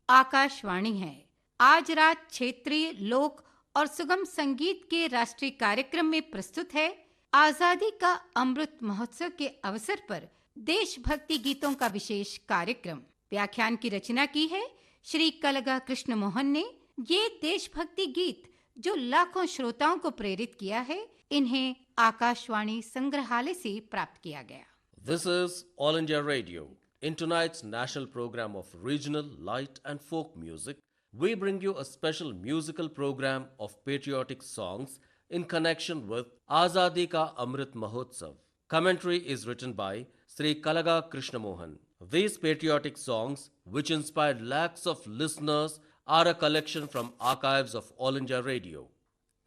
आकाशवाणी है। आज रात क्षेत्रीय लोक और सुगम संगीत के राष्ट्रीय कार्यक्रम में प्रस्तुत है आजादी का अमृत महोत्सव के अवसर पर देशभक्ति गीतों का विशेष कार्यक्रम। व्याख्यान की रचना की है श्री कलगा कृष्ण मोहन ने। ये देशभक्ति गीत जो लाखों श्रोताओं को प्रेरित किया है, इन्हें आकाशवाणी संग्रहालय से प्राप्त किया गया। This is All India Radio. In tonight's national program of regional, light and folk music, we bring you a special musical program of patriotic songs in connection with Azadi Ka Amrit Mahotsav. Commentary is written by Sri Kalaga Krishna Mohan. These patriotic songs, which inspired lakhs of listeners, are a collection from archives of All India Radio.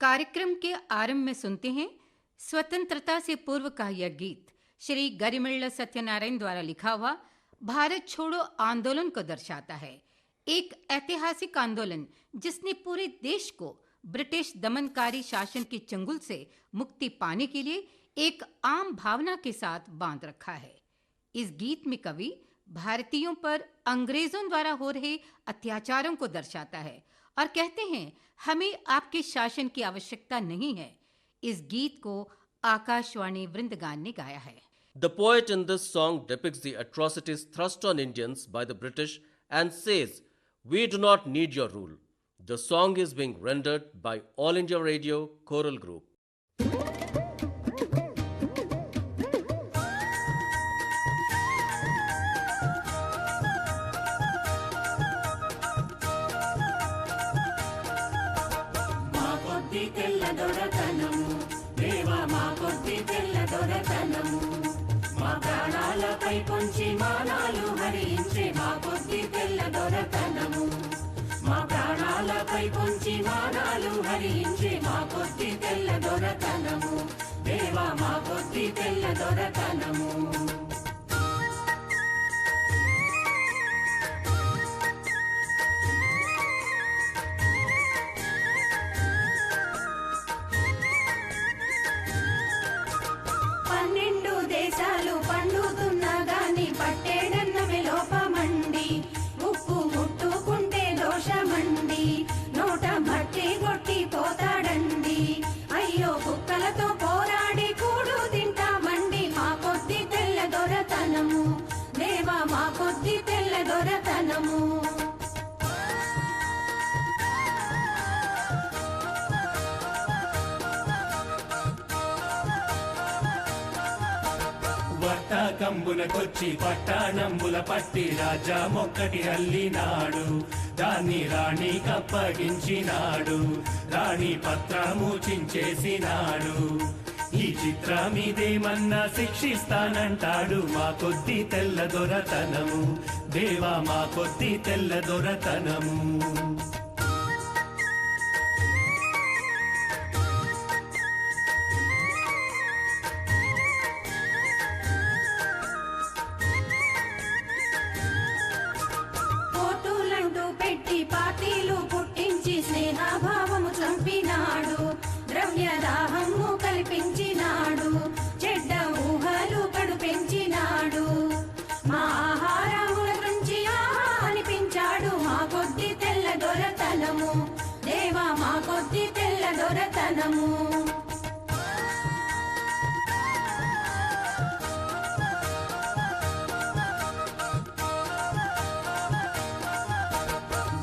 कार्यक्रम के आरंभ में सुनते हैं स्वतंत्रता से पूर्व का यह गीत श्री गरिमल्ल सत्यनारायण द्वारा लिखा हुआ भारत छोड़ो आंदोलन को दर्शाता है। एक ऐतिहासिक आंदोलन जिसने पूरे देश को ब्रिटिश दमनकारी शासन के चंगुल से मुक्ति पाने के लिए एक आम भावना के साथ बांध रखा है। इस गीत में कवि भारतीयों पर अंग्रेजों द्वारा हो रहे अत्याचारों को दर्शाता है और कहते हैं, हमें आपके शासन की आवश्यकता नहीं है। इस गीत को आकाशवाणी वृंदगान ने गाया है। The poet in this song depicts the atrocities thrust on Indians by the British and says, "We do not need your rule." The song is being rendered by All India Radio Choral Group. పొంచి మానాలు హరించే మా కొద్ది తెల్ల దొరతనము, మా ప్రాణాలపై పొంచి మానాలు హరించే మా కొద్ది తెల్ల దొరతనము, దేవా మా కొద్ది తెల్ల దొరతనము. కంబునకొచ్చి పట్టాణంబుల పట్టి రాజ్యమొక్కటి అల్లినాడు, దాన్ని రాణి కప్పగించినాడు, రాణి పత్రము చించేసినాడు. ఈ చిత్రమిదేమన్నా శిక్షిస్తానంటాడు, మా కొద్ది తెల్ల దొరతనము, దేవా మా కొద్ది తెల్ల దొరతనము.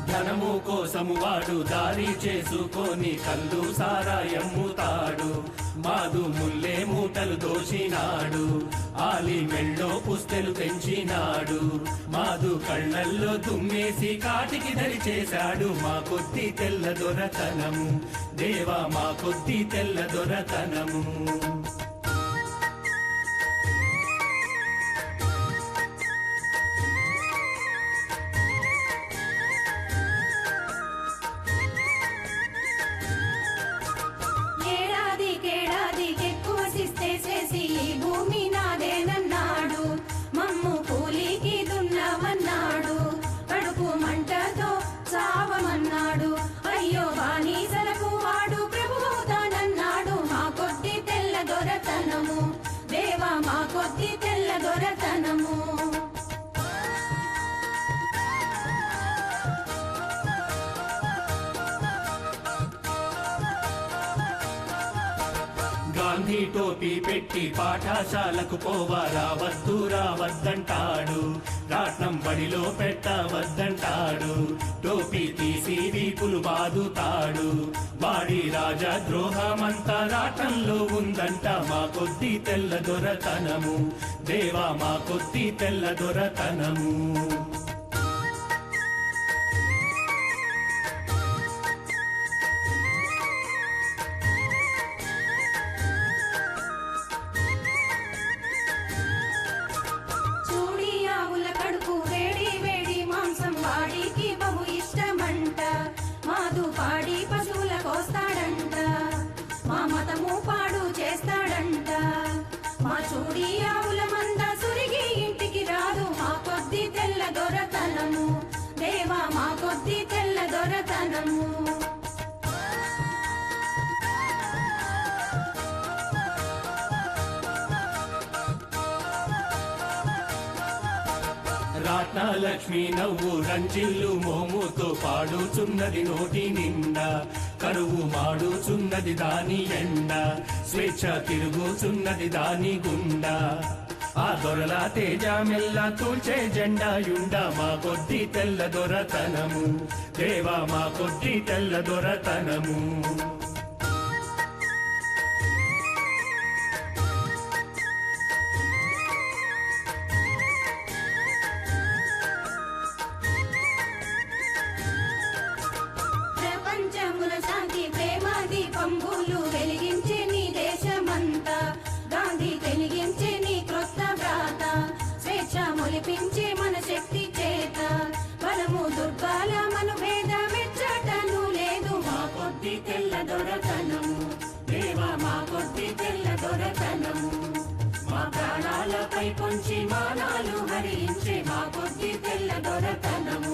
ధనము కోసము వాడు దారి చేసుకొని కల్లు సారాయమ్ముతాడు, మాదు ముల్లే మూటలు దోచినాడు, ఆలి మెళ్ళో పుస్తెలు తెంచినాడు, మాదు కళ్ళల్లో దుమ్మేసి కాటికి దరి చేశాడు, మా కొద్ది తెల్ల దొరతనము, దేవా మా కొద్ది తెల్ల దొరతనము. అయ్యో బానిసలకు వాడు ప్రభువు తానన్నాడు, మా కొద్ది తెల్ల దొర గాంధీ టోపీ పెట్టి పాఠశాలకు పోవా రావద్దు రావద్దంటాడు, రాట్నం బడిలో పెట్టవద్దంటాడు, టోపీ తీసి వీపులు బాదుతాడు. వాడి రాజద్రోహమంతా రాటంలో ఉందంట, మా కొద్ది తెల్ల దొరతనము, దేవా మా కొద్ది తెల్ల దొరతనము. రాట్నలక్ష్మి నవ్వు రంజిల్లు మోముతో పాడుచున్నది నోటి నిండా, కరువు మాడుచున్నది దాని ఎండ, స్వేచ్ఛ తిరుగుచున్నది దాని గుండా. ఆ దొరల తేజమెల్ల తూల్చే జెండాయుండ, మా కొద్ది తెల్ల దొరతనము, దేవా మా కొద్ది తెల్ల దొరతనము. ప్రాణాలపై పొంచి మానాలు హరించే మా కొద్ది తెల్ల దొరతనము,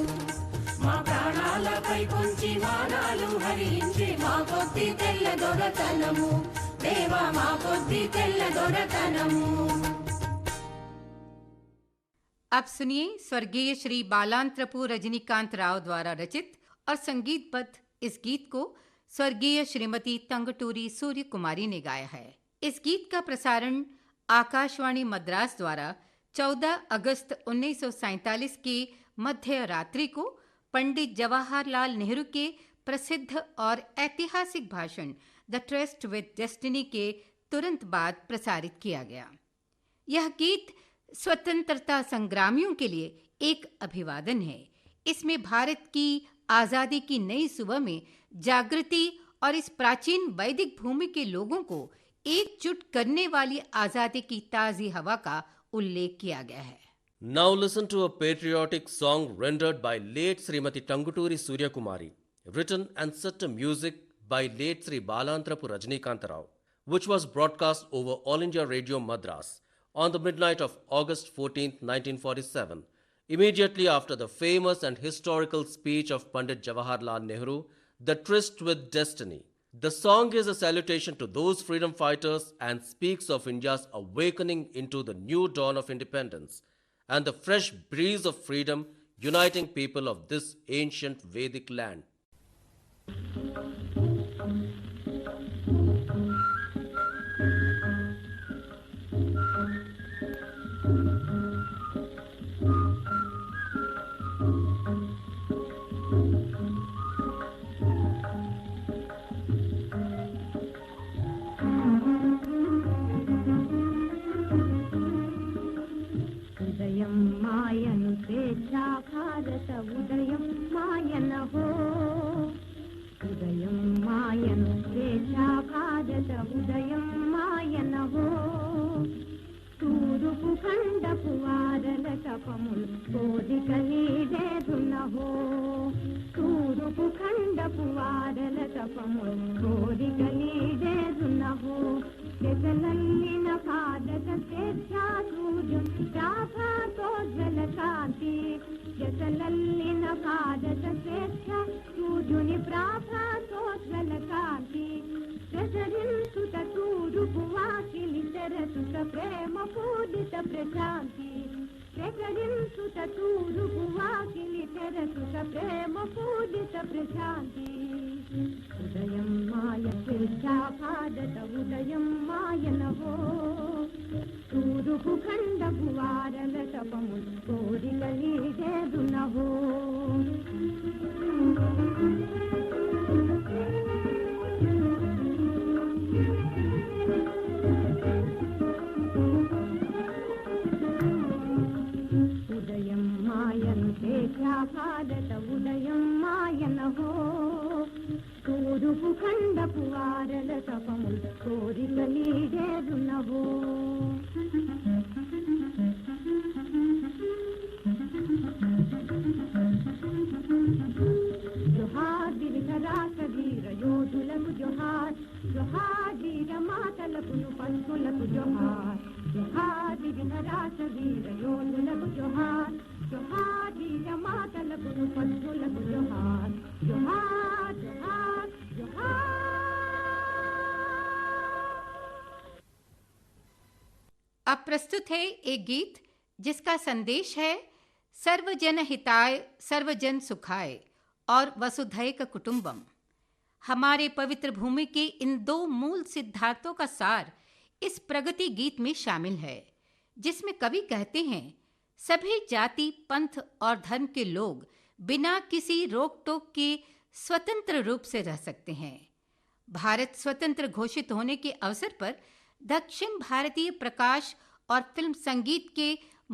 మా ప్రాణాలపై పొంచి మానాలు హరించే మా కొద్ది తెల్ల దొరతనము, దేవా మా కొద్ది తెల్ల దొరతనము. अब सुनिए स्वर्गीय श्री बालांत्रपु रजनीकांत राव द्वारा रचित और संगीतबद्ध इस गीत को स्वर्गीय श्रीमती तंगटूरी सूर्य कुमारी ने गाया है। इस गीत का प्रसारण आकाशवाणी मद्रास द्वारा 14 अगस्त 1947 की मध्य रात्रि को पंडित जवाहरलाल नेहरू के प्रसिद्ध और ऐतिहासिक भाषण द ट्रस्ट विद डेस्टिनी के तुरंत बाद प्रसारित किया गया। यह गीत स्वतंत्रता संग्रामियों के लिए एक अभिवादन है। इसमें भारत की आजादी की नई सुबह में जागृति और इस प्राचीन वैदिक भूमि के लोगों को एकजुट करने वाली आजादी की ताजी हवा का उल्लेख किया गया है। Now listen to a patriotic song rendered by late Srimati Tanguturi Surya Kumari, written and set to music by late Sri Balantrapu Rajnikant Rao, which was broadcast over All India Radio Madras on the midnight of August 14, 1947, immediately after the famous and historical speech of Pandit Jawaharlal Nehru, The Tryst with Destiny. The song is a salutation to those freedom fighters and speaks of India's awakening into the new dawn of independence and the fresh breeze of freedom uniting people of this ancient Vedic land. ఉదయం మాయన హో, ఉదయం మాయను స్వేచ్ఛా భారత ఉదయం మాయన హో, తూరుపు ఖండపు వారల తపములు కోరికలీడేదున హో, తూరుపు ఖండపు వారల తపములు కోరికలీడేదున హో, జగలల్లిన భారత స్వేచ్ఛా సూర్యం ప్రాభాతోజ్వల కాంతి, జగలల్లిన భారత స్వేచ్ఛ సూర్యుని ప్రాభాతోజ్వల కాంతి, ప్రసరించుట తూరుపు వాకిలి తెరచుట ప్రేమ పూజిత ప్రశాంతి, ప్రసరించుట తూరుపు వాకిలి తెరచుట ప్రేమ పూజిత ప్రశాంతి, ఉదయం మాయ స్వేచ్ఛాపాదత ఉదయం మాయనవో తూరుపు ఖండపు వారల తపము కోరికలీడేదునవో ఉదయం మాయను స్వేచ్ఛాపాదత ఉదయం మాయనవో తూరుపు ఖండపు వారల తపము కోరికలీడేదునవో జోహార్ దివిధరాస వీర యోధులకు జోహార్ జోహార్ వీర మాతలకు పంతులకు జోహార్ జోహార్ దివిధరాస వీర యోధులకు జోహార్ జోహార్ వీర మాతలకు పంతులకు జోహార్ జోహార్ జోహార్ జోహార్. अब प्रस्तुत है एक गीत जिसका संदेश है सर्वजन हिताय सर्वजन सुखाय और वसुधैव कुटुंबम। हमारे पवित्र भूमि के इन दो मूल सिद्धांतों का सार इस प्रगति गीत में शामिल है, जिसमें कवि कहते हैं सभी जाति पंथ और धर्म के लोग बिना किसी रोक टोक के स्वतंत्र रूप से रह सकते हैं। भारत स्वतंत्र घोषित होने के अवसर पर दक्षिण भारतीय प्रकाश और फिल्म संगीत के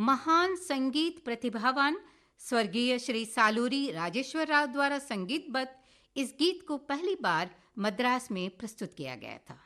महान संगीत प्रतिभावान स्वर्गीय श्री सालूरी राजेश्वर राव द्वारा संगीतबद्ध इस गीत को पहली बार मद्रास में प्रस्तुत किया गया था।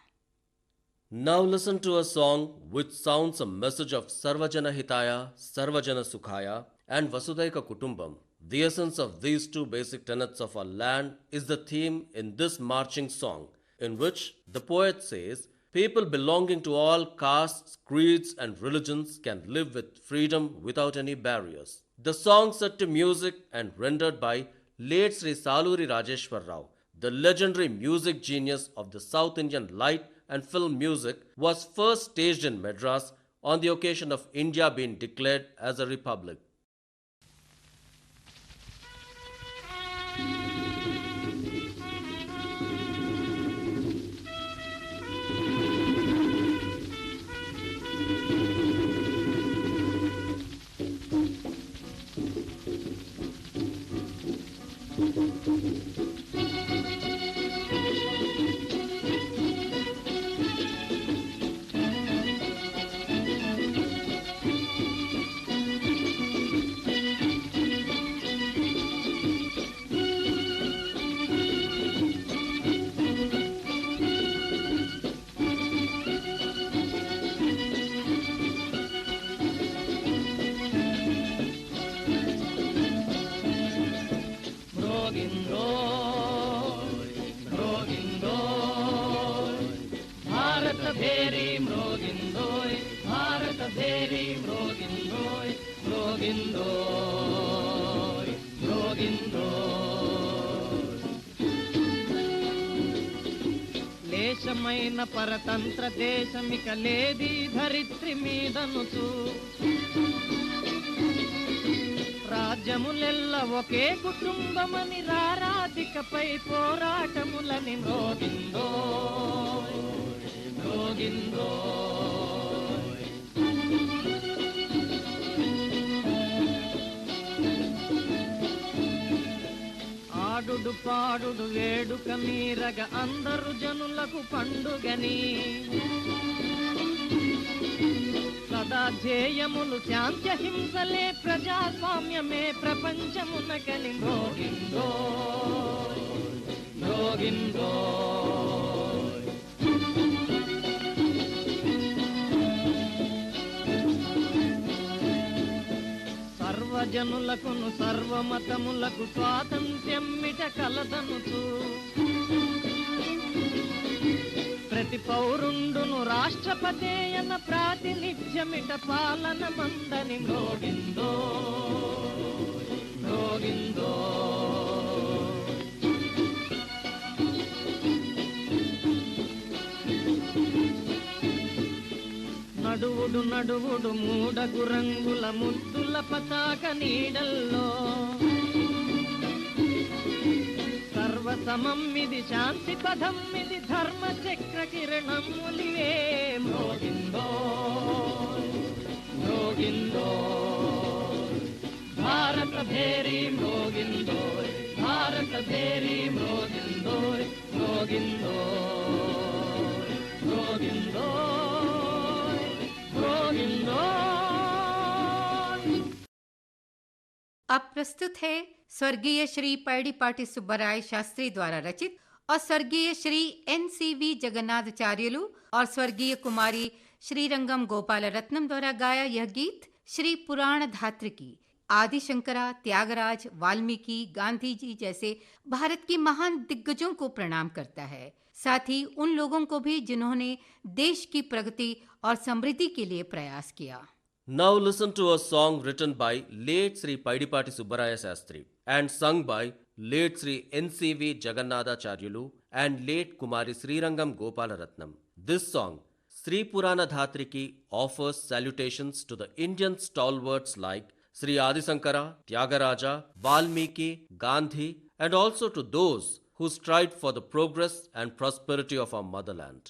Now listen to a song which sounds a message of Sarvajana Hitaya, Sarvajana Sukhaya and Vasudhaiva Kutumbam. The essence of these two basic tenets of our land is the theme in this marching song, in which the poet says, people belonging to all castes, creeds and religions can live with freedom without any barriers. The song set to music and rendered by late Sri Saluri Rajeshwar Rao, the legendary music genius of the South Indian light and film music, was first staged in Madras on the occasion of India being declared as a republic. లేశమైన పరతంత్ర దేశమిక లేది ధరిత్రి మీదనుచు రాజ్యములెల్ల ఒకే కుటుంబమని రారాధికపై పోరాటములని మ్రోగిందో మ్రోగిందో. ఆడుడు పాడుడు వేడుక మీరగ అందరు జనులకు పండుగని సదా ధ్యేయములు శాంత్యహింసలే ప్రజాస్వామ్యమే ప్రపంచమునకని మ్రోగిందో మ్రోగిందో. సర్వజనులకును సర్వమతములకు స్వాతంత్ర్యం మిట కలదనుచు ప్రతి పౌరుండును రాష్ట్రపతేయన ప్రాతినిధ్యమిట పాలన మందని మ్రోగిందో మ్రోగిందో. నడువుడు నడువుడు మూడగు రంగుల ముద్దుల పతాక నీడల్లో సర్వసమం ఇది శాంతి పదం ఇది ధర్మ చక్ర కిరణములివే మ్రోగిందో మ్రోగిందో భారత భేరి మ్రోగిందో భారత భేరి మ్రోగిందో మ్రోగిందో మ్రోగిందో మ్రోగిందో. अब प्रस्तुत है स्वर्गीय श्री पैडीपाटी सुब्बराय शास्त्री द्वारा रचित और स्वर्गीय श्री NCV जगन्नाथाचार्युलु और स्वर्गीय कुमारी श्रीरंगम गोपाल रत्नम द्वारा गाया यह गीत श्री पुराण धात्री की आदिशंकरा, त्यागराज, वाल्मीकि, गांधी जी जैसे भारत की महान दिग्गजों को प्रणाम करता है, साथ ही उन लोगों को भी जिन्होंने देश की प्रगति और समृद्धि के लिए प्रयास किया. Now listen to a song written by late Sri Paidipati Subbaraya Shastri and sung by late Sri NCV Jagannathacharyalu and late Kumari Srirangam Gopalaratnam. This song, Sri Purana Dhatriki, offers salutations to the Indian stalwarts like Sri Adi Sankara, Tyagaraja, Valmiki, Gandhi, and also to those who strive for the progress and prosperity of our motherland.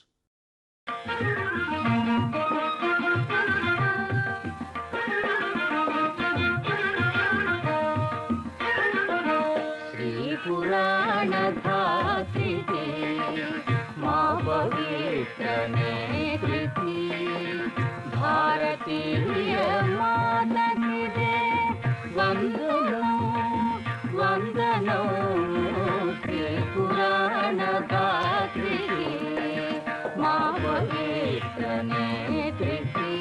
पुराण धात्री माँ पवित्र नेत्री भारतीय माता की दे वंदनो वंदनो. श्री पुराण धात्री माँ पवित्र नेत्री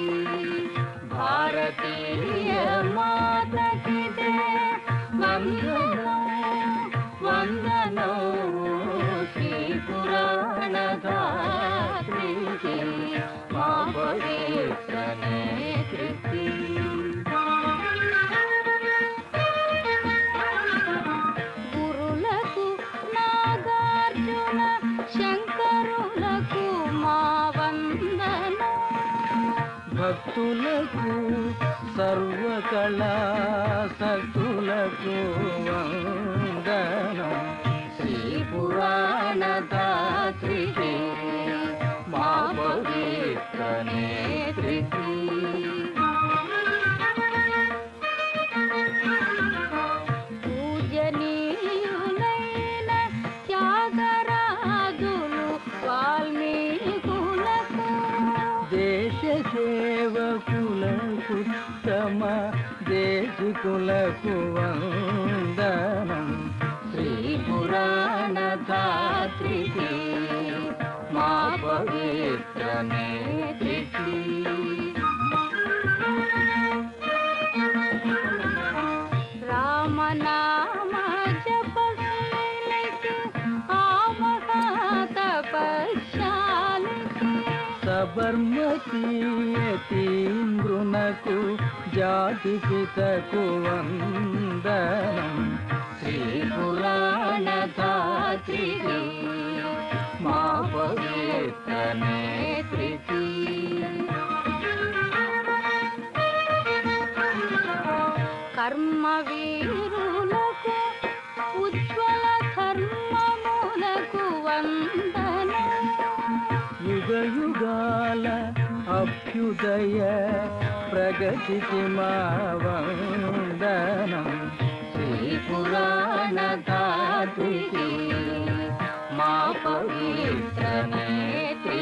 भारतीय माता की दे वंदनो वंदनो. श्री पुराण धात्री माँ पवित्र नेत्री. गुरुలకు నాగార్జున శంకరులకు మా వందనం. భక్తులకు సర్వకళా సతులకు వందనం. శ్రీ పురాణ దాత్రి మా పవిత్ర నేత్రి. పూజనీయులైన త్యాగరాజులు వాల్మీకులకు దేశ సేవకులకు తమ దేశికులకు వందనం. శ్రీ పురాణ దాత్రి మా పవిత్ర నేత్రి. రామనామ జపశైలికి ఆమహా తపశ్శాలికి సబర్మతి యతీంద్రునకు జాతి పితకు వందనం. శ్రీ పురాణ దాత్రి మా పవిత్ర నేత్రి. కర్మ వీరులకు ఉజ్వల ధర్మములకు వందనం. యుగ యుగాల అభ్యుదయ ప్రగతికి మా వందనం. శ్రీ పురాణ దాత్రి మా పవిత్ర నేత్రి.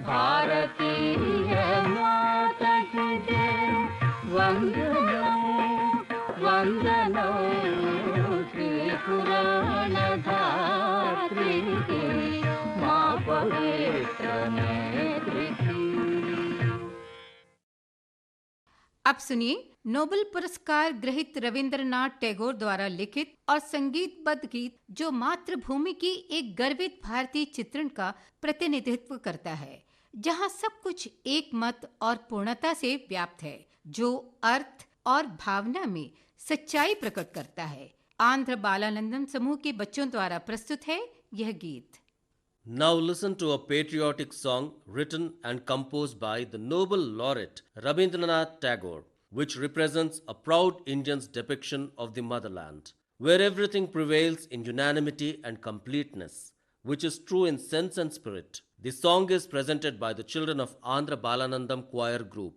భారతీయ మాతా కీ జై వందనో వందనో. శ్రీ పురాణ దాత్రి మా పవిత్ర నేత్రి. अब सुनिए नोबेल पुरस्कार ग्रहित रविंद्रनाथ टैगोर द्वारा लिखित और संगीतबद्ध गीत जो मातृभूमि की एक गर्वित भारतीय चित्रण का प्रतिनिधित्व करता है, जहां सब कुछ एक मत और पूर्णता से व्याप्त है, जो अर्थ और भावना में सच्चाई प्रकट करता है. आंध्र बालानंदन समूह के बच्चों द्वारा प्रस्तुत है यह गीत. Now listen to a patriotic song written and composed by the Nobel laureate Rabindranath Tagore, which represents a proud Indian's depiction of the motherland, where everything prevails in unanimity and completeness. which is true in sense and spirit. The song is presented by the children of Andhra Balanandam Choir Group.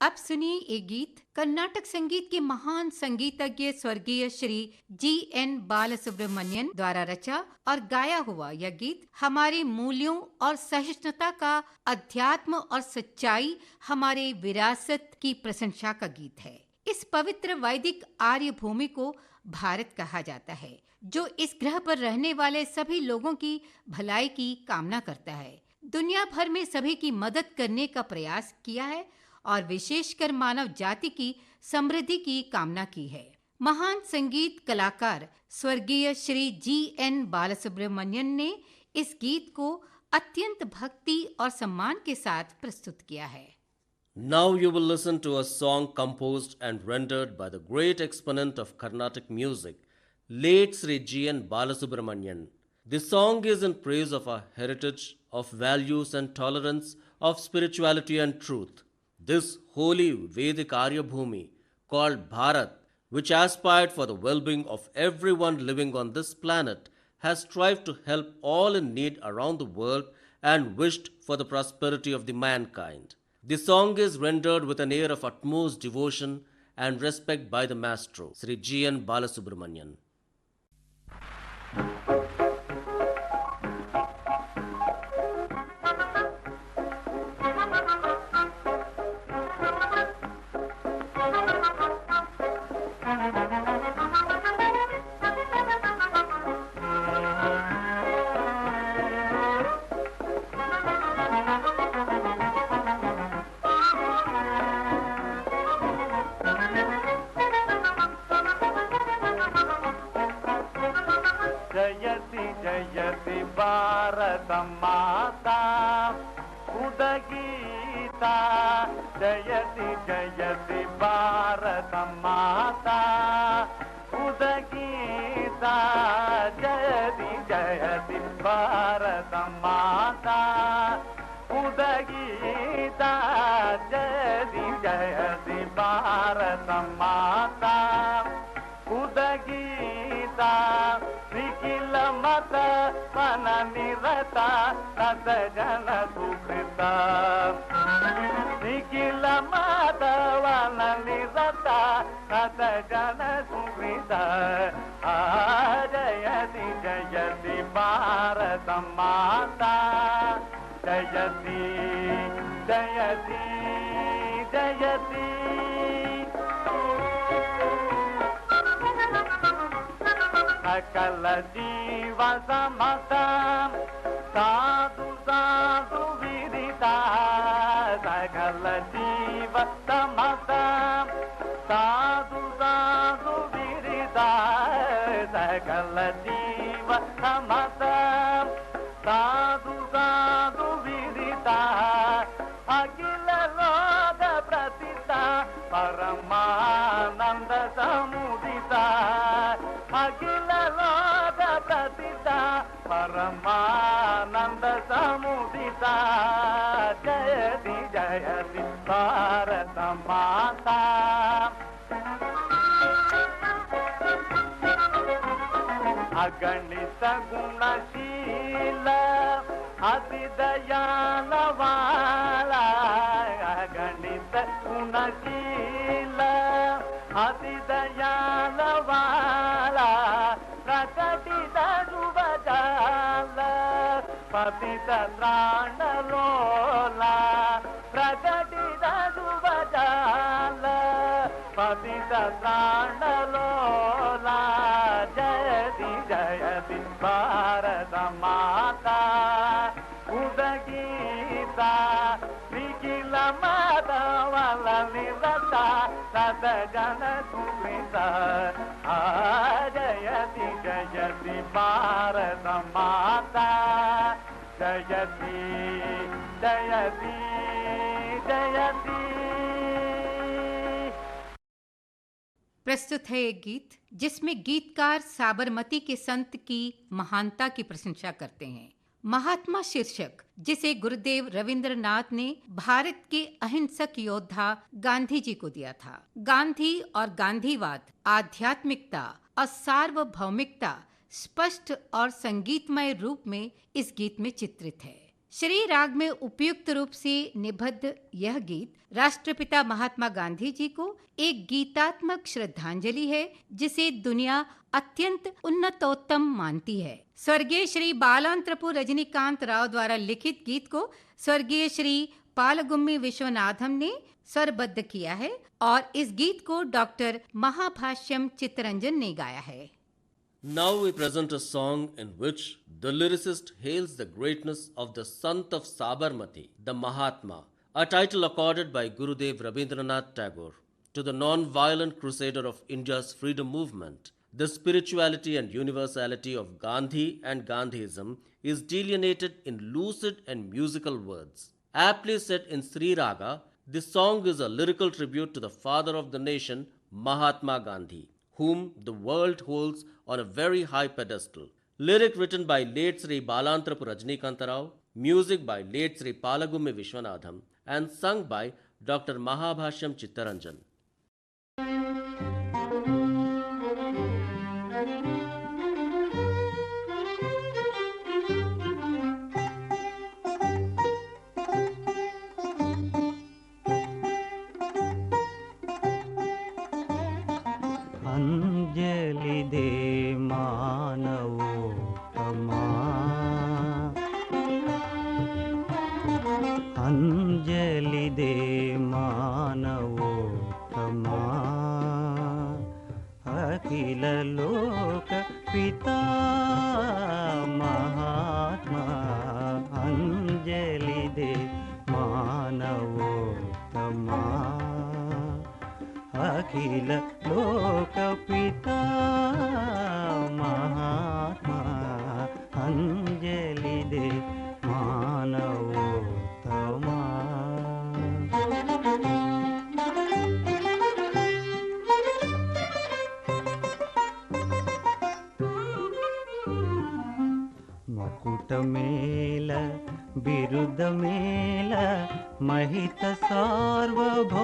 अब सुनिए एक गीत। कर्नाटक संगीत के महान संगीतज्ञ स्वर्गीय Shri GN. Balasubramanian द्वारा रचा और गाया हुआ यह गीत हमारे मूल्यों और सहिष्णुता का, अध्यात्म और सच्चाई हमारे विरासत की प्रशंसा का गीत है। इस पवित्र वैदिक आर्य भूमि को भारत कहा जाता है, जो इस ग्रह पर रहने वाले सभी लोगों की भलाई की कामना करता है। दुनिया भर में सभी की मदद करने का प्रयास किया है और विशेषकर मानव जाति की समृद्धि की कामना की है। महान संगीत कलाकार स्वर्गीय श्री जी.एन. बालसुब्रमण्यन ने इस गीत को अत्यंत भक्ति और सम्मान के साथ प्रस्तुत किया है। Now you will listen to a song composed and rendered by the great exponent of Carnatic music, late Sri G.N. Balasubramanian. The song is in praise of our heritage, of values and tolerance, of spirituality and truth. This holy Vedic Arya Bhumi, called Bharat, which aspired for the well-being of everyone living on this planet, has strived to help all in need around the world and wished for the prosperity of the mankind. The song is rendered with an air of utmost devotion and respect by the maestro, Sri G.N. Balasubramanian. सकल जीव समता సాధు సాధు విదిత సకల జీవ సమత సాధు సాధు విదిత సకల జీవ సమత సాధు సాధు విదిత అఖిల లోక ప్రతిత పరమానంద సముదిత అఖిల లోక ప్రతిత పరమానంద సముదిత జయతి జయతి భారత మాతా అగణిత గుణశీల అతి దయాలవాల అగణిత గుణశీల అతి దయాలవాల ప్రకటిత శుభజాల పతిత త్రాణలోల ప్రకటిత శుభజాల పతిత త్రాణలోల జయతి జయతి భారత మాతా ఉదగీత నిఖిల మాధవల నిరత సద జన సుమిత జయతి జయతి భారత మాతా జయతి జయతి జయతి। प्रस्तुत है एक गीत जिसमें गीतकार साबरमती के संत की महानता की प्रशंसा करते हैं। महात्मा शीर्षक जिसे गुरुदेव रविंद्रनाथ ने भारत के अहिंसक योद्धा गांधी जी को दिया था। गांधी और गांधीवाद, आध्यात्मिकता और सार्वभौमिकता स्पष्ट और संगीतमय रूप में इस गीत में चित्रित है। श्री राग में उपयुक्त रूप से निबद्ध यह गीत राष्ट्रपिता महात्मा गांधी जी को एक गीतात्मक श्रद्धांजलि है जिसे दुनिया अत्यंत उन्नतोत्तम मानती है। स्वर्गीय श्री बालांत्रपु रजनीकांत राव द्वारा लिखित गीत को स्वर्गीय श्री पालगुम्मी विश्वनाथम ने स्वरबद्ध किया है और इस गीत को डॉक्टर महाभाष्यम चित्तरंजन ने गाया है। Now we present a song in which the lyricist hails the greatness of the Sant of Sabarmati, the Mahatma, a title accorded by Gurudev Rabindranath Tagore to the non-violent crusader of India's freedom movement. The spirituality and universality of Gandhi and Gandhism is delineated in lucid and musical words. Aptly set in Sri Raga, this song is a lyrical tribute to the father of the nation, Mahatma Gandhi, whom the world holds on a very high pedestal. Lyric written by late Sri Balantrapu Rajnikanta Rao, music by late Sri Palagummi Vishwanatham, and sung by Dr. Mahabhashyam Chittaranjan. Anjali दे मानवोत्तमा अंजलि दे मानवोत्तमा अखिल लोक पिता महात्मा अंजलि दे मानवोत्तमा अखिल लोक पिता महात्मा अंजलि दे मानवोत्तमा। मकुट mail बिरुद mail महित सार्वभौमा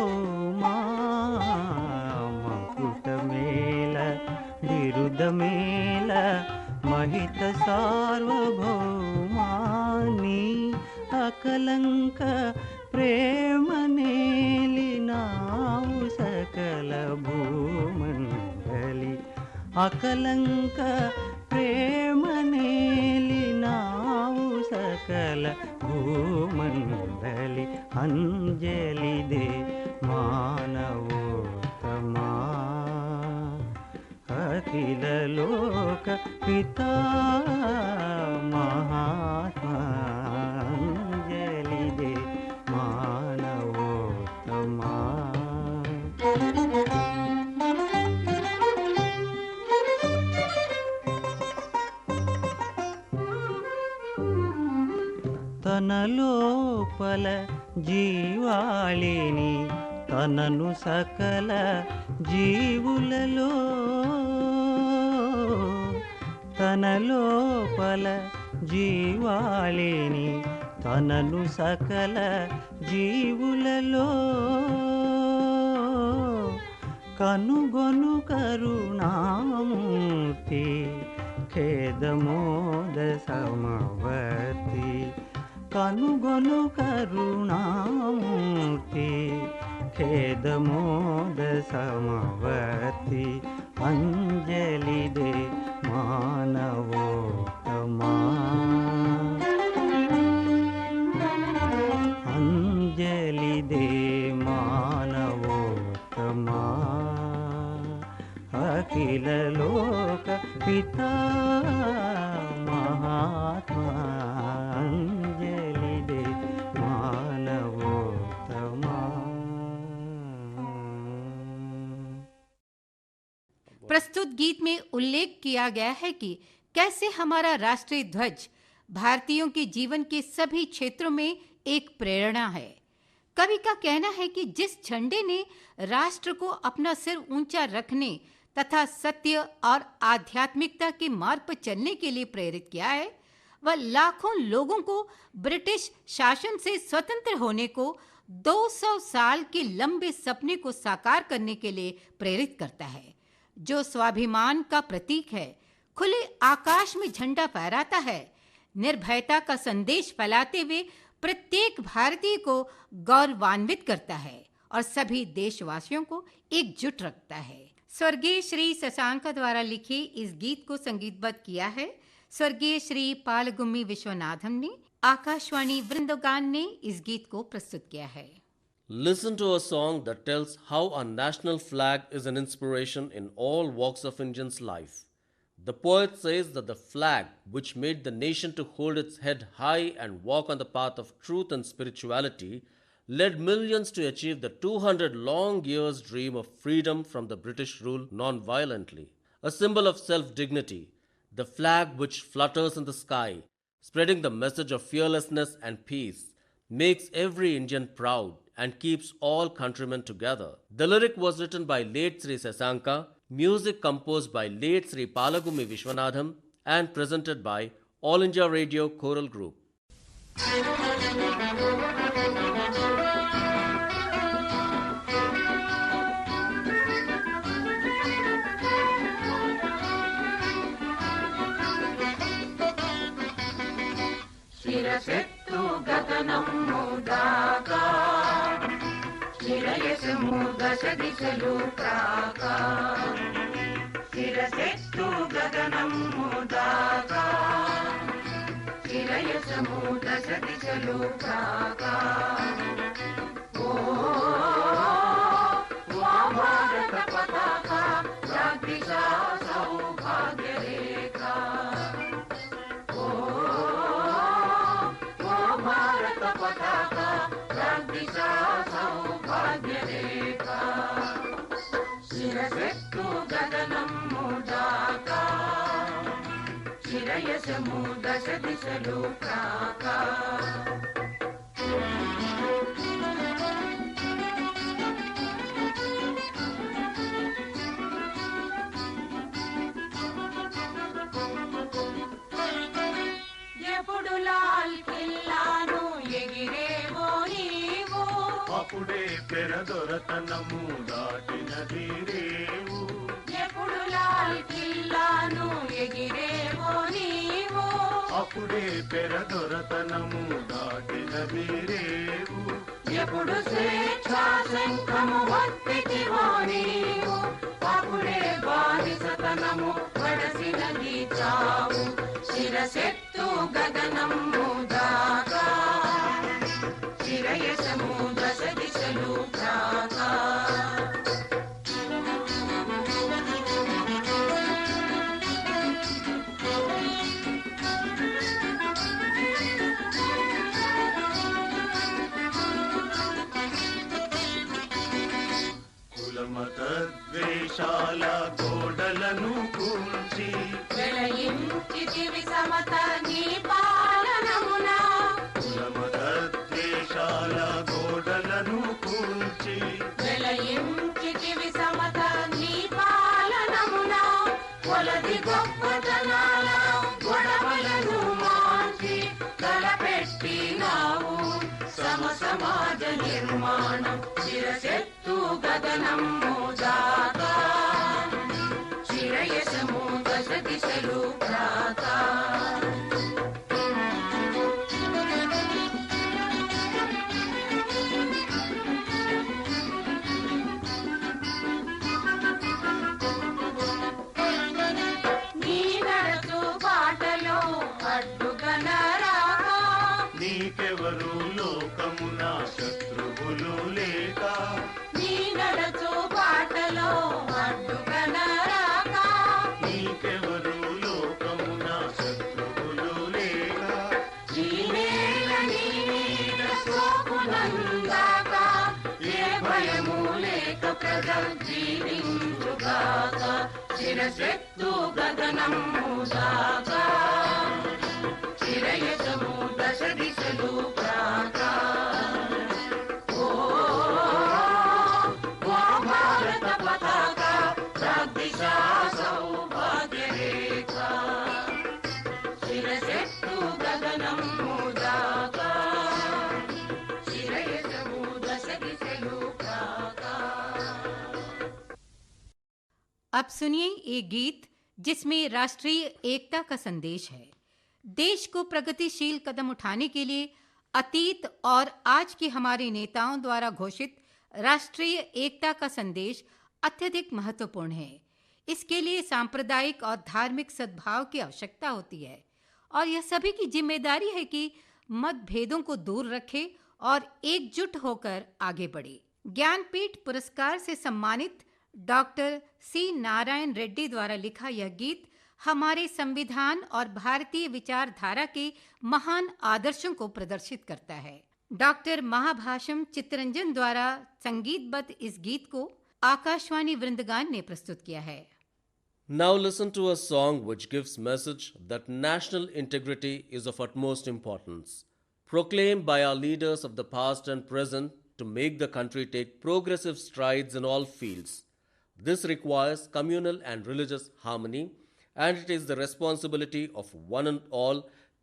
मकुट mail बिरुद mail महित सार्वभौमानी Akalanka प्रेम नेलिनाउ सकल भूमंडली अकलंक प्रेम नेलिनाउ सकल भूमंडली अंजलि दे मानवोत्तमा अखिल लोक पिता महात्मा తన లోపల జీవాళిని తనను సకల జీవులలో తన లోపల జీవాళిని తనను సకల జీవులలో కనుగొను కరుణామూర్తి ఖేదమోద సమవర్తి కనుగొను కరుణామూర్తి ఖేదమోద సమవర్తి అంజలిదే మానవోత్తమా అంజలిదే మానవోత్తమా అఖిల లోక పితా మహాత్మా అంజలిదే మానవోత్తమా. प्रस्तुत गीत में उल्लेख किया गया है कि कैसे हमारा राष्ट्रीय ध्वज भारतीयों के जीवन के सभी क्षेत्रों में एक प्रेरणा है। कवि का कहना है कि जिस झंडे ने राष्ट्र को अपना सिर ऊंचा रखने तथा सत्य और आध्यात्मिकता के मार्ग पर चलने के लिए प्रेरित किया है, वह लाखों लोगों को ब्रिटिश शासन से स्वतंत्र होने को 200 साल के लंबे सपने को साकार करने के लिए प्रेरित करता है, जो स्वाभिमान का प्रतीक है, खुले आकाश में झंडा फहराता है, निर्भयता का संदेश फैलाते हुए प्रत्येक भारतीय को गौरवान्वित करता है और सभी देशवासियों को एकजुट रखता है। स्वर्गीय श्री शशांक द्वारा लिखे इस गीत को संगीतबद्ध किया है स्वर्गीय श्री पालगुम्मी विश्वनाथम ने। आकाशवाणी वृंदगान ने इस गीत को प्रस्तुत किया है। Listen to a song that tells how our national flag is an inspiration in all walks of Indians' life. The poet says that the flag, which made the nation to hold its head high and walk on the path of truth and spirituality, led millions to achieve the 200 long years dream of freedom from the British rule non-violently. A symbol of self-dignity, the flag which flutters in the sky, spreading the message of fearlessness and peace, makes every Indian proud and keeps all countrymen together. The lyric was written by late Sri Sasanka, music composed by late Sri Palagummi Vishwanadham, and presented by All India Radio Choral Group. శిరసెత్తు గగనము దాకా శిరయసము దశ దిశలు ప్రాకా శిరసెత్తు గగనము దాకా శిరయసము దశ దిశలు ప్రాకా ఓ భారత పతాక జాగ్రత్త సౌభాగ్య రేఖ భారత పతాక జాగ్రత్త సౌభాగ్య రేఖ శిరసెత్తు గగనము దాకా శిరయసము దశ దిశలు ప్రాకా ఎప్పుడు లాల్ కిల్లాను ఎగిరేవో నీవు అప్పుడే పెరదొరతనము దాటినది రేవు ఎప్పుడు లాల్ కిల్లాను ఎగిరేవో నీవు అప్పుడే పెరదొరతనము దాటినది రేవు ఎప్పుడు స్వేచ్ఛా శంఖము వత్తితివో నీవు అప్పుడే బానిసతనము వడసినది చావు శిరసెత్తు గగనము దాకా శిరయసము దశ దిశలు ప్రాకా కులమత ద్వేషాల గోడలను కూల్చి వెలయించితివి సమత నీ పాలనమున కులమత రాగద్వేషాల గోడలను కూల్చి వెలయించితివి సమత నీ పాలనమున కొలది గొప్పతనాల గొడవలను మార్చి తలపెట్టినావు సమ సమాజ నిర్మాణం శిరసెత్తు గగనము దాకా శిరయసము దశ దిశలు ప్రాకా నీ నడచు బాటలో అడ్డుగనరాక నీకెవరు లోకమున శత్రువులు లేక నీ నడచు బాటలో అడ్డుగనరాక నీకెవరు లోకమున శత్రువులు లేక ఈ నేల నీ నీడ సోకునందాక ఏ భయము లేక ప్రజలు జీవించుగాక శిరసెత్తు గగనము దాకా శిరయసము దశ దిశలు ప్రాక ఓ భారత పతాక ప్రాగ్దిశా సౌభాగ్య రేఖ శిరసెత్తు గగనము దాకా శిరయసము దశ దిశలు ప్రాక अब सुनिए एक गीत जिसमें राष्ट्रीय एकता का संदेश है। देश को प्रगतिशील कदम उठाने के लिए अतीत और आज के हमारे नेताओं द्वारा घोषित राष्ट्रीय एकता का संदेश अत्यधिक महत्वपूर्ण है। इसके लिए सांप्रदायिक और धार्मिक सद्भाव की आवश्यकता होती है और यह सभी की जिम्मेदारी है कि मतभेदों को दूर रखे और एकजुट होकर आगे बढ़े। ज्ञानपीठ पुरस्कार से सम्मानित डॉक्टर सी नारायण रेड्डी द्वारा लिखा यह गीत हमारे संविधान और भारतीय विचारधारा के महान आदर्शों को प्रदर्शित करता है। डॉक्टर महाभाष्यम चित्तरंजन द्वारा संगीतबद्ध इस गीत को आकाशवाणी वृंदगान ने प्रस्तुत किया है। Now listen to a song which gives message that national integrity is of utmost importance, proclaimed by our leaders of the past and present to make the country take progressive strides in all fields. This requires communal and religious harmony, and it is the responsibility of one and all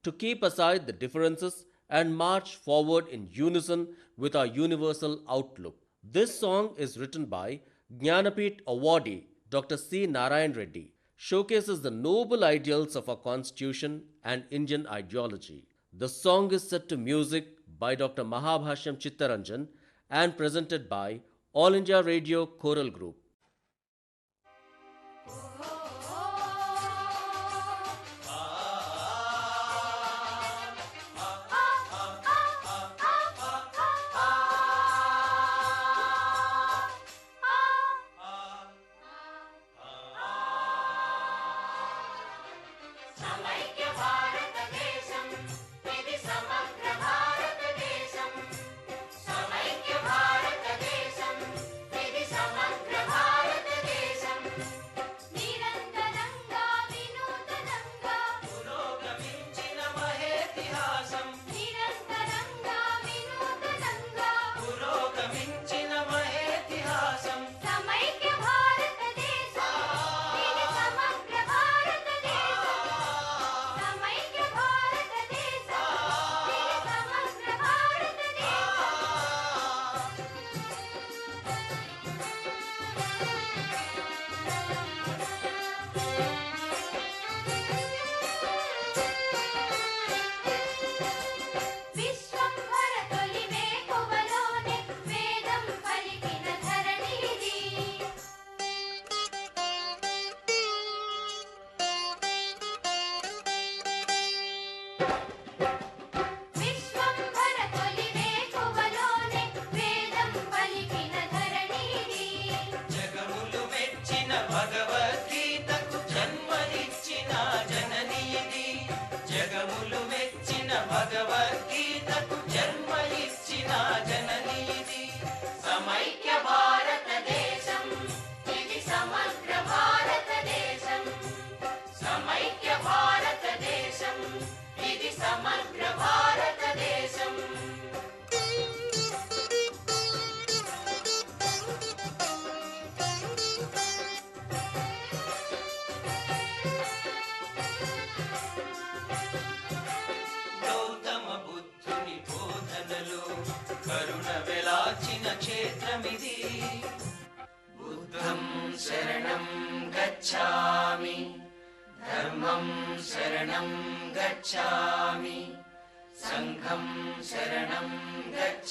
to keep aside the differences and march forward in unison with our universal outlook. This song is written by Jnanapith awardee Dr. C. Narayan Reddy, showcases the noble ideals of our constitution and Indian ideology. The song is set to music by Dr. Mahabhashyam Chittaranjan and presented by All India Radio Choral Group. సమైక్య భారతదేశం ఇది సమగ్ర భారతదేశం సమైక్య భారతదేశం ఇది సమగ్ర భారతదేశం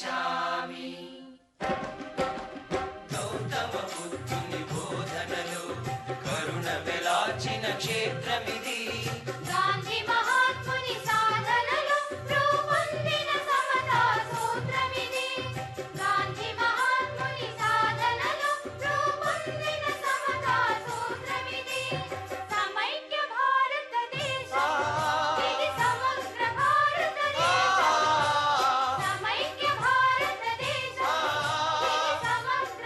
గచ్ఛామి. గౌతమ బుద్ధుని బోధనలు కరుణ వెలాచిన క్షేత్రమిది. గాంధీ మహాత్ముని సాధనలు రూపొందిన సమతా సూత్రమిది. గాంధీ మహాత్ముని సాధనలు రూపొందిన సమతా సూత్రమిది. సమైక్య భారతదేశం ఇది సమగ్ర భారతదేశం. సమైక్య భారతదేశం ఇది సమగ్ర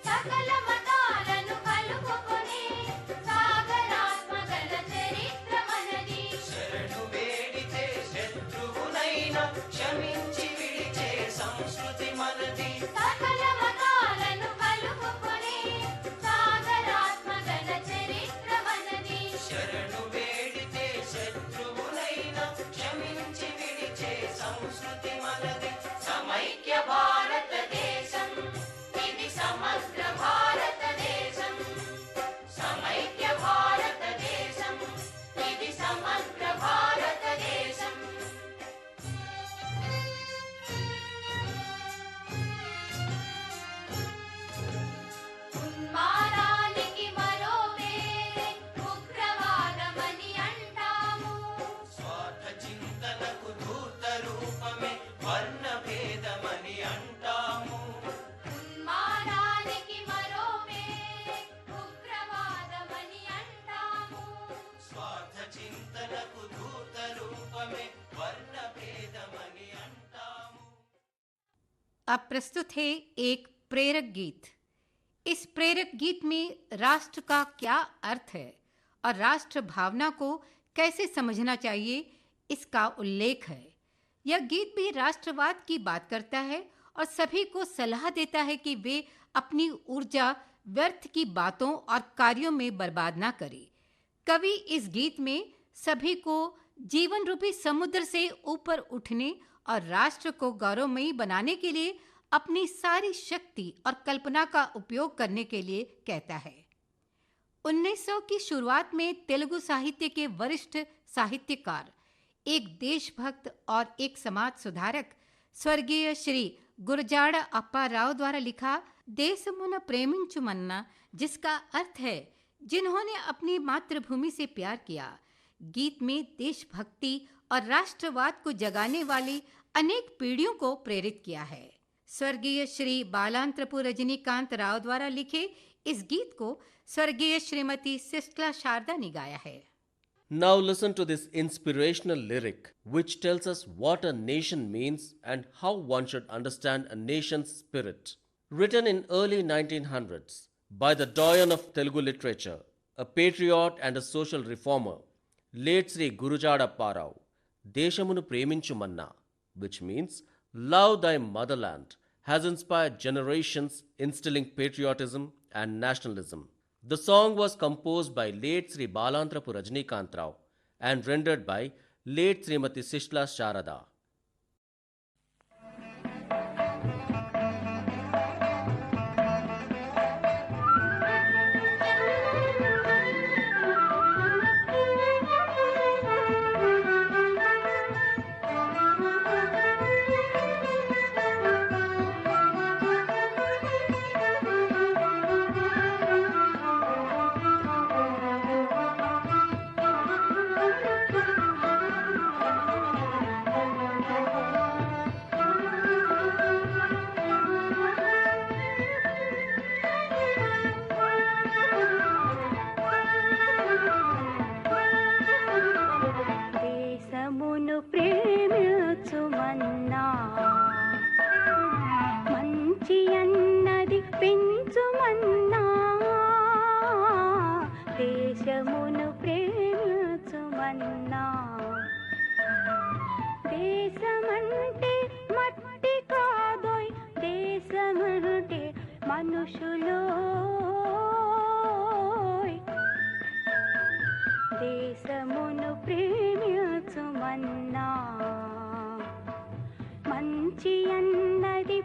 సకల మతాలను కలుపుకొని సాగరాత్మగల చరిత్ర మనది. శరణు వేడితే శత్రువునైనా క్షమించి విడిచే సంస్కృతి మనది. సకల మతాలను కలుపుకొని సాగరాత్మగల చరిత్ర మనది. శరణు వేడితే శత్రువునైనా క్షమించి విడిచే సంస్కృతి మనది. సమైక్య భారతదేశం ఇది సమగ్ర భారతదేశం. సమైక్య భారతదేశం ఇది సమగ్ర భారతదేశం. ఉన్మాదానికి మరో పేరే ఉగ్రవాదమని అంటాము. స్వార్థ చింతనకు ధూర్త రూపమే వర్ణ భేదమని అంటాము. ఉన్మాదానికి మరో పేరే ఉగ్రవాదమని అంటాము. స్వార్థ చింతనకు ధూర్త రూపమే వర్ణ భేదమని అంటాము. अब प्रस्तुत है एक प्रेरक गीत। इस प्रेरक गीत में राष्ट्र का क्या अर्थ है और राष्ट्र भावना को कैसे समझना चाहिए, इसका उल्लेख है। यह गीत भी राष्ट्रवाद की बात करता है और सभी को सलाह देता है कि वे अपनी ऊर्जा व्यर्थ की बातों और कार्यों में बर्बाद ना करें। कवि इस गीत में सभी को जीवन रूपी समुद्र से ऊपर उठने और राष्ट्र को गौरवमयी बनाने के लिए अपनी सारी शक्ति और कल्पना का उपयोग करने के लिए कहता है। 1900 की शुरुआत में तेलुगु साहित्य के वरिष्ठ साहित्यकार, एक देशभक्त और एक समाज सुधारक स्वर्गीय श्री गुरजाड़ अप्पा राव द्वारा लिखा देशमुन प्रेमिंचु मन्ना, जिसका अर्थ है जिन्होंने अपनी मातृभूमि से प्यार किया, गीत में देशभक्ति और राष्ट्रवाद को जगाने वाली अनेक पीढ़ियों को प्रेरित किया है। स्वर्गीय श्री बालांत्रपु रजनीकांत राव द्वारा लिखे इस गीत को स्वर्गीय श्रीमती सिस्टला शारदा ने गाया है। Now listen to this inspirational lyric which tells us what a nation means and how one should understand a nation's spirit. Written in early 1900s by the doyen of Telugu literature, a patriot and a social reformer, late Sri Gurujada Parao, Deshamunu Preminchu Manna, which means love thy motherland, has inspired generations, instilling patriotism and nationalism. The song was composed by late Sri Balantrapu Rajnikant Rao and rendered by late Srimati Sishla Sharada. దేశమును ప్రేమించుమన్నా మంచి అన్నది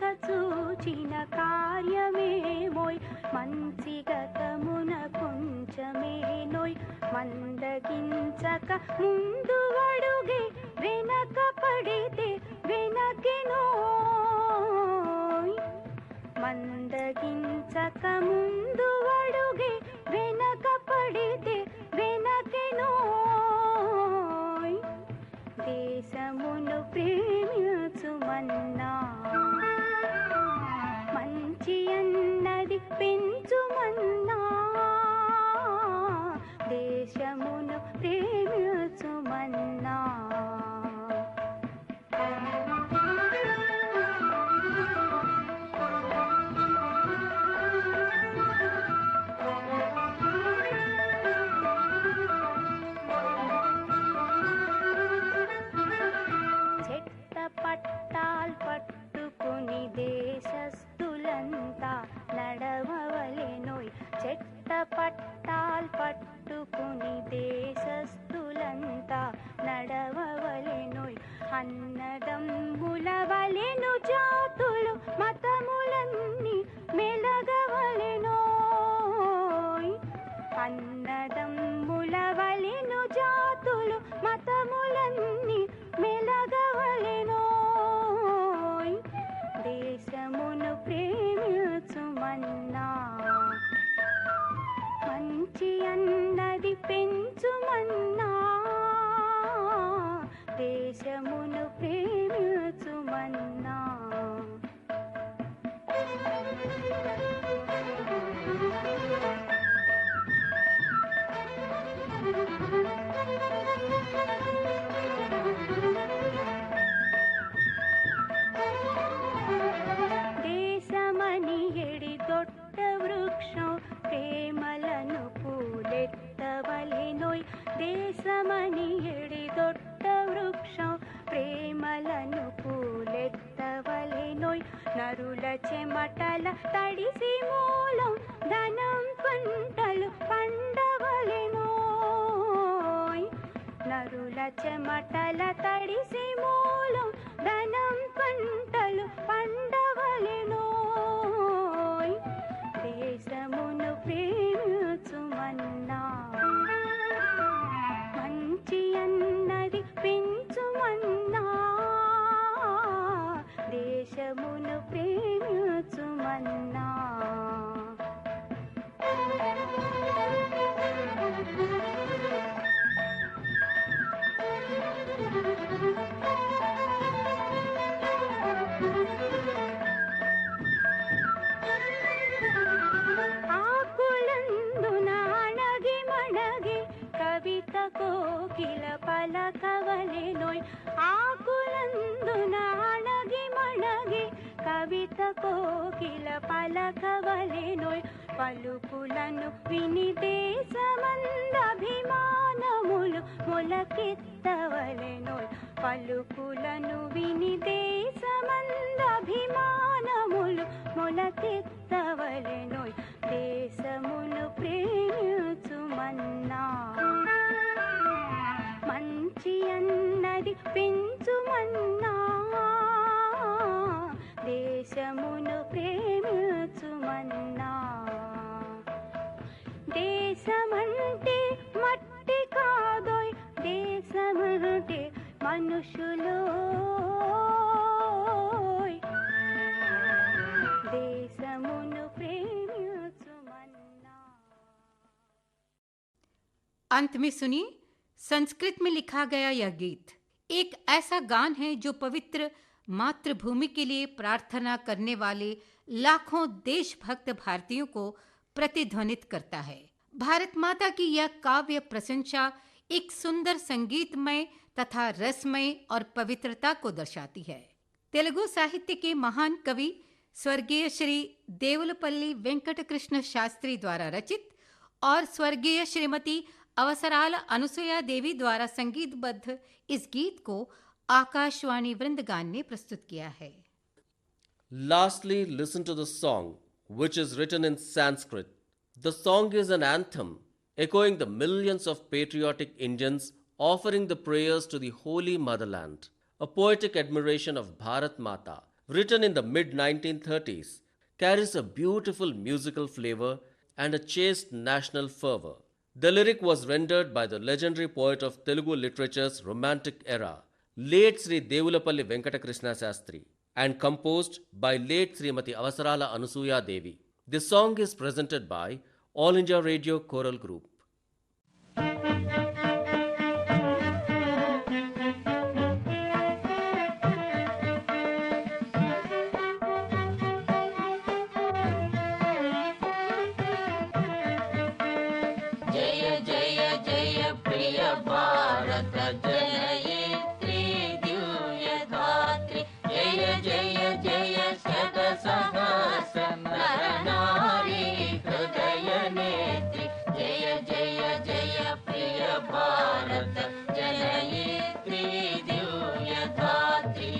వెనుక చూచిన కార్యమేమోయ్ మంచి గతమున కొంచెమేనోయ్ మందగించక ముందు అడుగే వెనక పడితే వెనకెనోయ్ మందగించక ముందు అడుగే వెనక పడితే వెనకెనోయ్ దేశమును ప్రేమించుమన్నా మంచి అన్నది పెంచుమన్నా దేశమును ప్రేమించుమన్నా పట్టాల్ పట్టుకుని దేశస్థులంతా నడవవలెనోయ్ చెట్ట పట్టాల్ పట్టుకుని దేశస్థులంతా నడవవలెనోయ్ అన్నదమ్ముల వలెను జాతులు మతములన్నీ మెలగవలెనోయ్ అన్నదమ్ముల వలెను జాతులు మతములన్నీ మెలగవలెనోయ్ దేశమును ప్రేమించుమన్నా మంచి అన్నది పెంచుమన్నా దేశమును ప్రేమించుమన్నా దేశమని ఎడి దొట్ట వృక్షం ప్రేమలను పూలెత్తవలెనోయ్ దేశమని ఎడి దొట్ట వృక్షం ప్రేమలను పూలెత్తవలెనోయ్ నరుల చెమటల తడిసి మూలం ధనం పంటలు పండవలెనోయ్ నరుల చెమటల తడిసి మూలం ధనం పంటలు పండవలెనోయ్ దేశమును ప్రేమించుమన్నా మంచి అన్నది పెంచుమన్నా దేశమును ప్రేమించుమన్నా ఆకులందున అణగి మణగి కవిత కోకిల పలకవలెనోయ్ ఆకులందున అణగి మణగి కవిత కోకిల పలకవలెనోయ్ పలుకులను విని దేశమందభిమానములు మొలకెత్తవలెనోయ్ పలుకులను విని దేశమందభిమానములు మొలకెత్తవలెనోయ్ దేశమును ప్రేమించుమన్నా మంచి అన్నది పెంచుమన్నా దేశమును ప్రేమించుమన్నా దేశమంటే మట్టి కాదోయ్ దేశమంటే మనుషులోయ్ దేశమును ప్రేమించుమన్నా अंत में सुनिए संस्कृत में लिखा गया यह गीत। एक ऐसा गान है जो पवित्र मातृभूमि के लिए प्रार्थना करने वाले लाखों देशभक्त भारतीयों को प्रतिध्वनित करता है। भारत माता की यह काव्य प्रशंसा एक सुंदर संगीतमय तथा रसमय और पवित्रता को दर्शाती है। तेलुगु साहित्य के महान कवि स्वर्गीय श्री देवलपल्ली वेंकट कृष्ण शास्त्री द्वारा रचित और स्वर्गीय श्रीमती अवसराल अनुसुया देवी द्वारा संगीतबद्ध इस गीत को आकाशवाणी वृंदगान ने प्रस्तुत किया है। Lastly, listen to the song, which is written in Sanskrit. The song is an anthem echoing the millions of patriotic Indians offering the prayers to the Holy Motherland, a poetic admiration of Bharat Mata written in the mid 1930s, carries a beautiful musical flavor and a chaste national fervor. The lyric was rendered by the legendary poet of Telugu literature's romantic era, late Sri Devulapalli Venkata Krishna Shastri, and composed by late Srimati Avasarala Anusuya Devi. This song is presented by All India Radio Choral Group. జయ జయ జయ ప్రియ భారత జనయిత్రి దివ్య ధాత్రి జయ జయ జయ శత సహస్ర నర నారీ హృదయ నేత్రి జయ జయ జయ ప్రియ భారత జనయిత్రి దివ్య ధాత్రి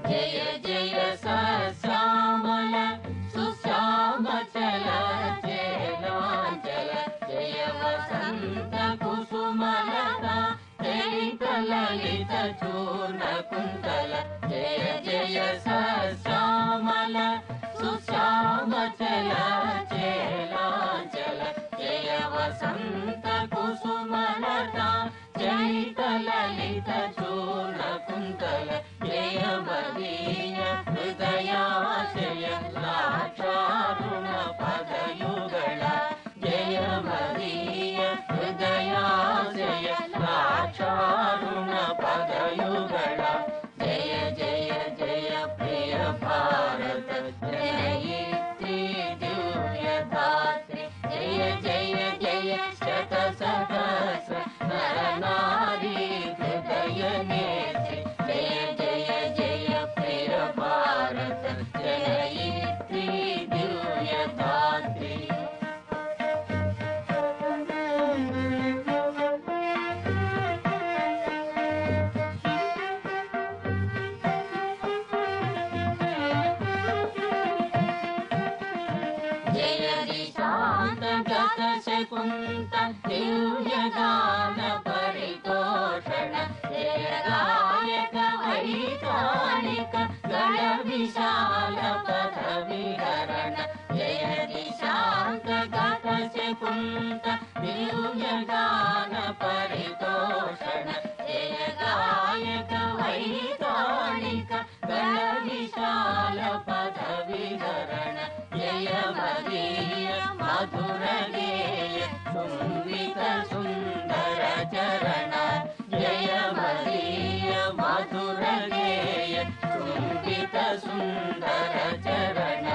జయ జయ సశ్యామల సుశ్యామ చల చేలాంచల జయ వసంత కుసుమలత చరిత లలిత చూర్ణ కుంతల జయ జయ సశ్యామల సుశ్యామ చల చేలాంచల జయ వసంత కుసుమలత చరిత లలిత చూర్ణ కుంతల జయ మదీయ హృదయాశయ లాక్షారుణ పదయుగళ జయ మదీయ హృదయాశయ లాక్షారుణ పదయుగళ జయ జయ జయ ప్రియ భారత జనయిత్రి దివ్య ధాత్రి జయ జయ జయ శత సహస్ర నర నారీ హృదయ నేత్రి జయ జయ జయ ప్రియ భారత జనయిత్రి దివ్య ధాత్రి జయ దిశాంత గత శకుంత దివ్య గాన పరితోషణ జయ గాయక వైతాళిక గణ విశాల పద విహరణ జయ దిశాంత గత శకుంత దివ్య గాన పరితోషణ జయ గాయక వైతాళిక గణ విశాల పద విహరణ జయ మదీయ మధుర గేయ సుంవిత సుందర చరణ జయ మదీయ మధుర గేయ సుంవిత సుందర చరణ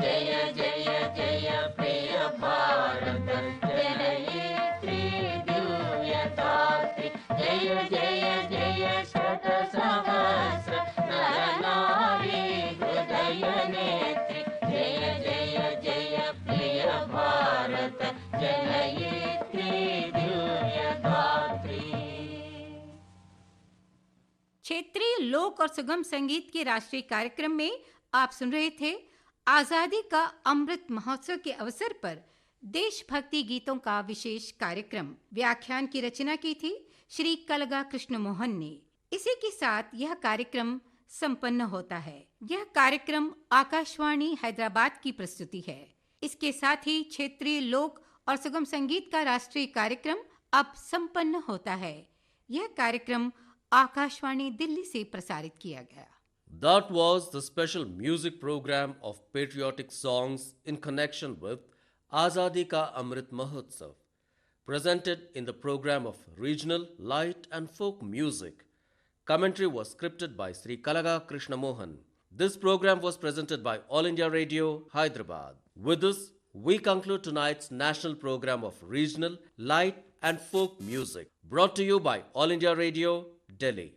జయ జయ జయ ప్రియ భారత జనయిత్రి దివ్య ధాత్రి జయ జయ జయ శత సహస్ర నర నారీ హృదయ నేత్రి జయ జయ జయ ప్రియ భారత జనయిత్రి దివ్య ధాత్రి क्षेत्रीय लोक और सुगम संगीत के राष्ट्रीय कार्यक्रम में आप सुन रहे थे आजादी का अमृत महोत्सव के अवसर पर देशभक्ति गीतों का विशेष कार्यक्रम। व्याख्यान की रचना की थी श्री कलगा कृष्ण मोहन ने। इसी के साथ यह कार्यक्रम संपन्न होता है। यह कार्यक्रम आकाशवाणी हैदराबाद की प्रस्तुति है। इसके साथ ही क्षेत्रीय लोक और सुगम संगीत का राष्ट्रीय कार्यक्रम अब संपन्न होता है। यह कार्यक्रम आकाशवाणी दिल्ली से प्रसारित किया गया। That was the special music program of patriotic songs in connection with Azadi Ka Amrit Mahotsav, presented in the program of regional, light and folk music. Commentary was scripted by Sri Kalaga Krishna Mohan. This program was presented by All India Radio, Hyderabad. With this, we conclude tonight's national program of regional, light and folk music, brought to you by All India Radio, Delhi.